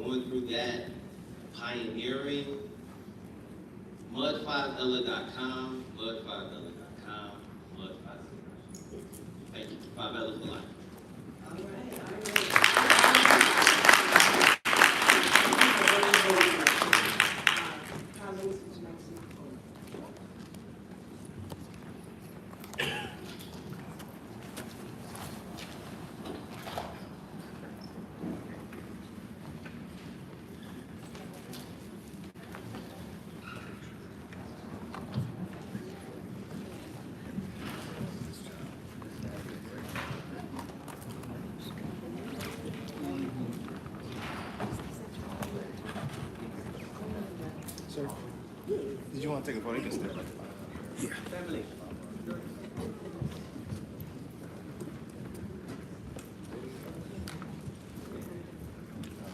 going through that, pioneering, mud5ella.com, mud5ella.com, mud5ella. Thank you. 5 Ella for life. All right. Sir, did you want to take a photo? You can stay. Yeah. Family.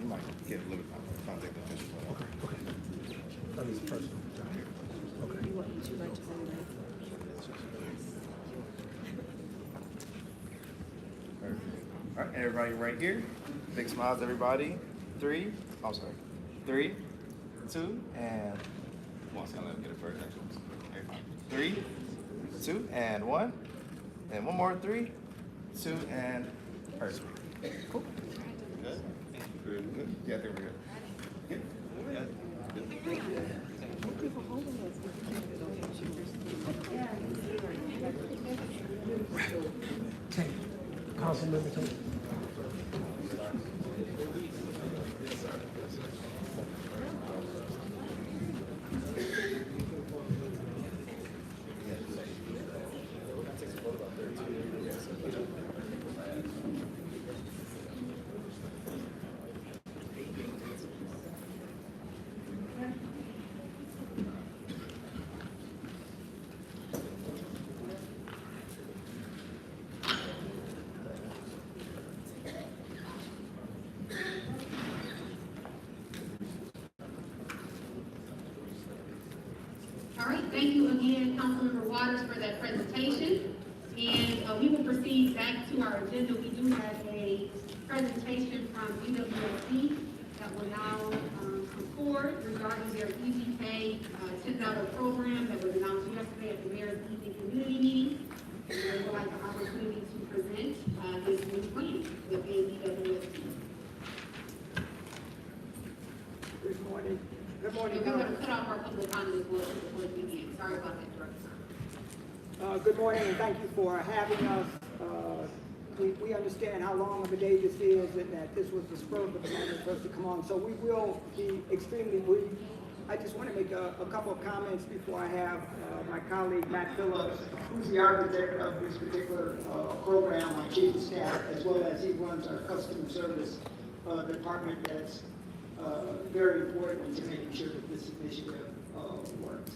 You might get a little bit of time to take the picture. Okay. That is personal. Okay. Would you like to say that? Perfect. All right, everybody right here. Big smiles, everybody. 3, I'm sorry. 3, 2, and 1. So let me get it first. 3, 2, and 1. And one more. 3, 2, and perfect. Cool. Good. Thank you for good. Yeah, I think we're good. Good. Take. Councilmember Tate. All right, thank you again, Councilmember Waters, for that presentation. And we will proceed back to our agenda. We do have a presentation from UWSC that will now come forward regarding their Easy Pay $10 program that was announced yesterday at the Mayor's Evening Community Meeting. And we would like the opportunity to present this new plan within UWSC. Good morning. Good morning. And we're going to cut off our public comment as well before we begin. Sorry about that, Director. Good morning, and thank you for having us. We understand how long of a day this is, and that this was the spur of the moment for us to come on. So we will be extremely brief. I just want to make a couple of comments before I have my colleague Matt Phillips, who's the architect of this particular program, my chief of staff, as well as he runs our customer service department. That's very important to making sure that this initiative works.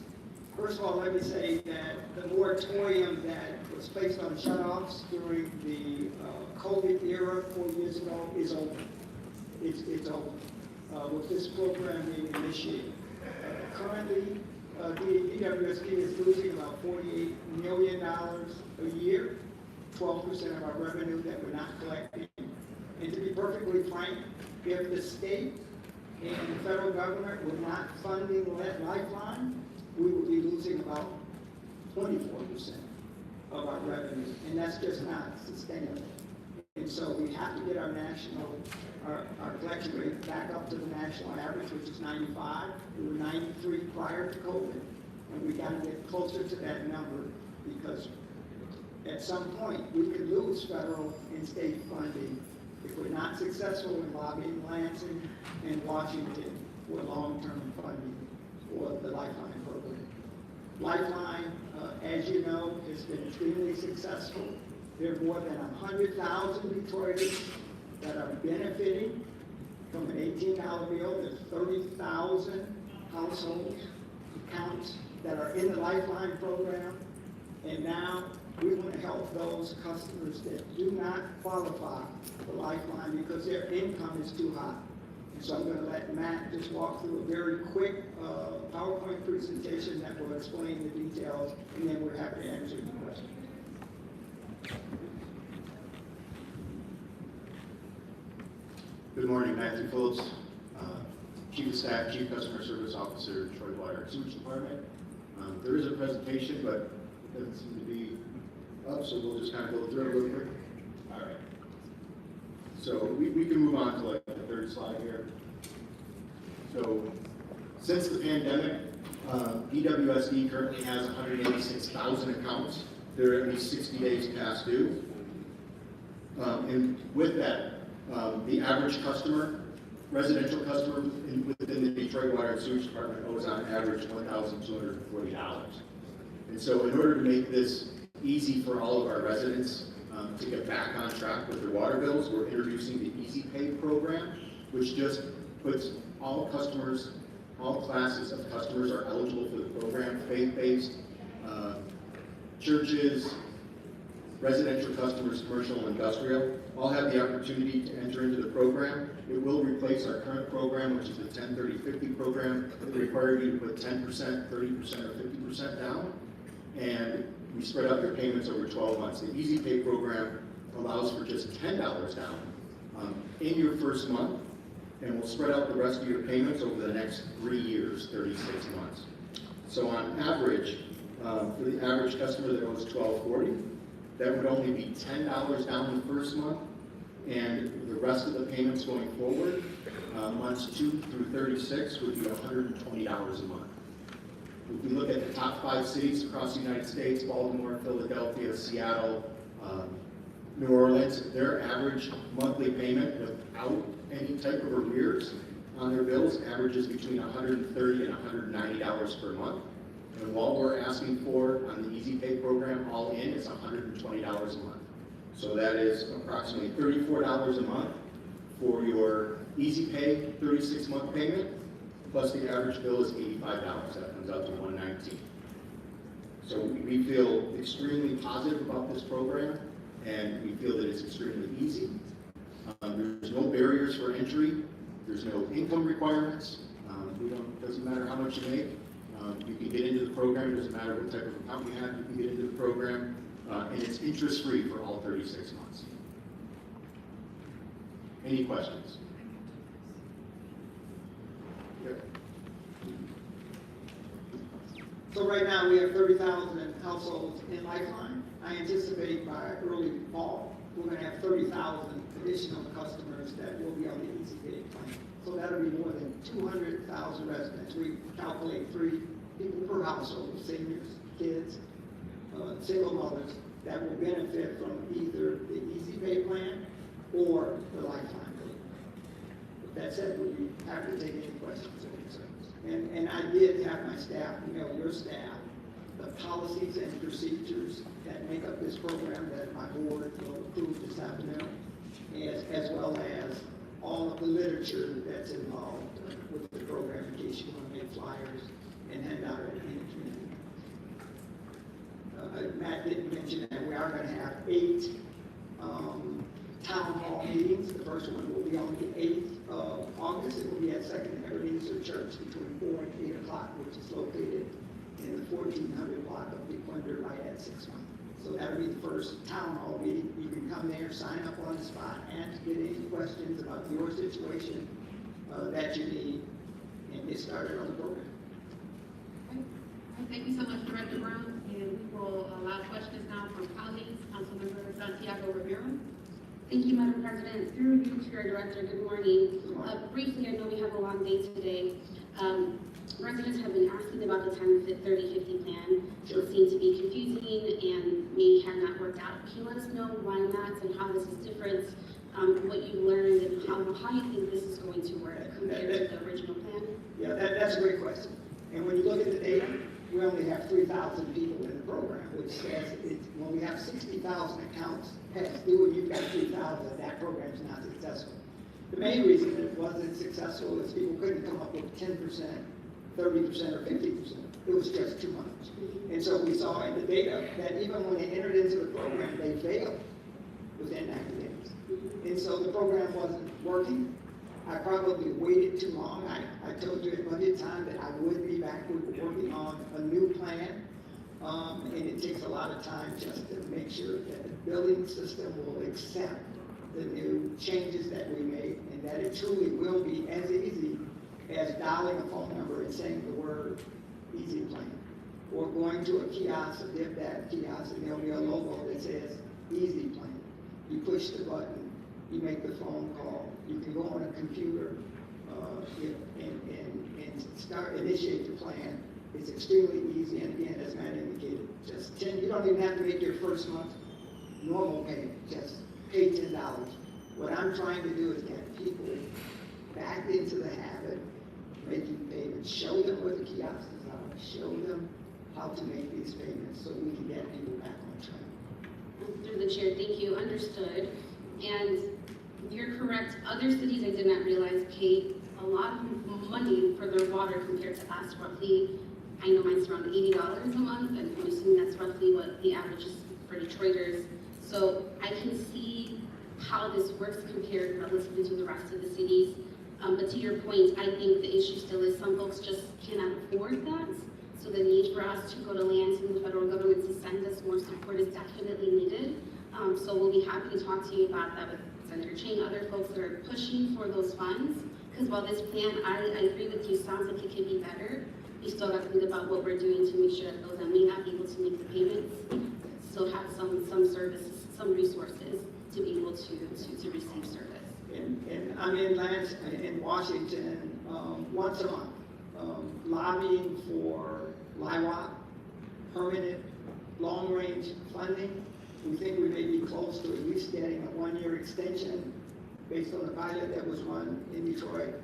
First of all, let me say that the moratorium that was placed on shutoffs during the COVID era 4 years ago is over. It's over with this program being initiated. Currently, the EWSD is losing about $48 million a year, 12% of our revenue that we're not collecting. And to be perfectly frank, if the state and the federal government were not funding Lifeline, we would be losing about 24% of our revenue, and that's just not sustainable. And so we have to get our collection rate back up to the national average, which is 95. We were 93 prior to COVID, and we got to get closer to that number because at some point we could lose federal and state funding if we're not successful in lobbying Lansing and Washington for long-term funding for the Lifeline program. Lifeline, as you know, has been extremely successful. There are more than 100,000 Detroiters that are benefiting from an $18 bill. There's 30,000 households, accounts that are in the Lifeline program. And now we want to help those customers that do not qualify for Lifeline because their income is too high. And so I'm going to let Matt just walk through a very quick PowerPoint presentation that will explain the details, and then we're happy to answer your questions. Good morning, Matthew Phillips, Chief of Staff, Chief Customer Service Officer, Troy Water and Sewage Department. There is a presentation, but it doesn't seem to be up, so we'll just kind of go through it real quick. All right. So we can move on to like the third slide here. So since the pandemic, EWSD currently has 186,000 accounts. They're at least 60 days past due. And with that, the average customer, residential customer within the Detroit Water and Sewage Department owes on average $1,240. And so in order to make this easy for all of our residents to get back on track with their water bills, we're introducing the Easy Pay program, which just puts all customers, all classes of customers are eligible for the program, faith-based, churches, residential customers, commercial and industrial, all have the opportunity to enter into the program. It will replace our current program, which is the 10-30-50 program. It requires you to put 10%, 30%, or 50% down, and we spread out your payments over 12 months. The Easy Pay program allows for just $10 down in your first month, and we'll spread out the rest of your payments over the next 3 years, 36 months. So on average, for the average customer that owes $1,240, that would only be $10 down the first month, and the rest of the payments going forward, months 2 through 36, would be $120 a month. If we look at the top 5 cities across the United States, Baltimore, Philadelphia, Seattle, New Orleans, their average monthly payment without any type of arrears on their bills averages between $130 and $190 per month. And what we're asking for on the Easy Pay program all in is $120 a month. So that is approximately $34 a month for your Easy Pay 36-month payment, plus the average bill is $85. That comes out to $119. So we feel extremely positive about this program, and we feel that it's extremely easy. There's no barriers for entry. There's no income requirements. It doesn't matter how much you make. You can get into the program. It doesn't matter what type of account you have. You can get into the program, and it's interest-free for all 36 months. Any questions? Yep. So right now, we have 30,000 households in Lifeline. I anticipate by early fall, we're gonna have 30,000 additional customers that will be on the Easy Pay plan. So that'll be more than 200,000 residents. We calculate 3 people per household, seniors, kids, single mothers, that will benefit from either the Easy Pay plan or the Lifeline plan. With that said, we'll be happy to take any questions or concerns. And I did have my staff, your staff, the policies and procedures that make up this program that my board will approve this afternoon, as well as all of the literature that's involved with the program in case you want to make flyers and hand out it in the community. Matt didn't mention that we are going to have 8 town hall meetings. The first one will be on the 8th of August. It will be at Second Ebenezer Church between 4 and 8 o'clock, which is located in the 1400 block of Big Wonder right at 6 months. So that'll be the first town hall meeting. You can come there, sign up on the spot, and get any questions about your situation that you need, and get started on the program. Thank you so much, Director Brown, and we will allow questions now from colleagues. Councilmember Santiago Rivera. Thank you, Madam President. Through you to your director, good morning. Briefly, I know we have a long day today. Residents have been asking about the 10-30-50 plan. It seems to be confusing and may have not worked out. Can you let us know why not and how this is different, what you've learned, and how you think this is going to work compared to the original plan? Yeah, that's a great question. And when you look at the data, we only have 3,000 people in the program, which says when we have 60,000 accounts past due and you've got 3,000, that program's not successful. The main reason it wasn't successful is people couldn't come up with 10%, 30%, or 50%. It was just too much. And so we saw in the data that even when they entered into the program, they failed within 90 days. And so the program wasn't working. I probably waited too long. I told you at budget time that I would be back. We were working on a new plan. And it takes a lot of time just to make sure that the billing system will accept the new changes that we made, and that it truly will be as easy as dialing a phone number and saying the word Easy Plan, or going to a kiosk, a that kiosk, and there'll be a logo that says Easy Plan. You push the button, you make the phone call, you can go on a computer, and initiate the plan. It's extremely easy, and again, as Matt indicated, just you don't even have to make your first month normal payment, just pay $10. What I'm trying to do is get people back into the habit of making payments, show them where the kiosks are, show them how to make these payments so we can get people back on track. Through the chair, thank you, understood. And you're correct, other cities I did not realize pay a lot of money for their water compared to us, roughly, I know mine's around $80 a month, and I'm assuming that's roughly what the average is for Detroiters. So I can see how this works compared relatively to the rest of the cities. But to your point, I think the issue still is some folks just cannot afford that. So the need for us to go to Lansing and the federal government to send us more support is definitely needed. So we'll be happy to talk to you about that with Senator Ching, other folks that are pushing for those funds. Because while this plan, I agree with you, sounds like it could be better, we still have to think about what we're doing to make sure that those that may not be able to make the payments still have some services, some resources to be able to receive service. And I'm in Washington once a month, lobbying for LIWOP, permanent long-range funding. We think we may be close to at least getting a one-year extension based on the pilot that was run in Detroit.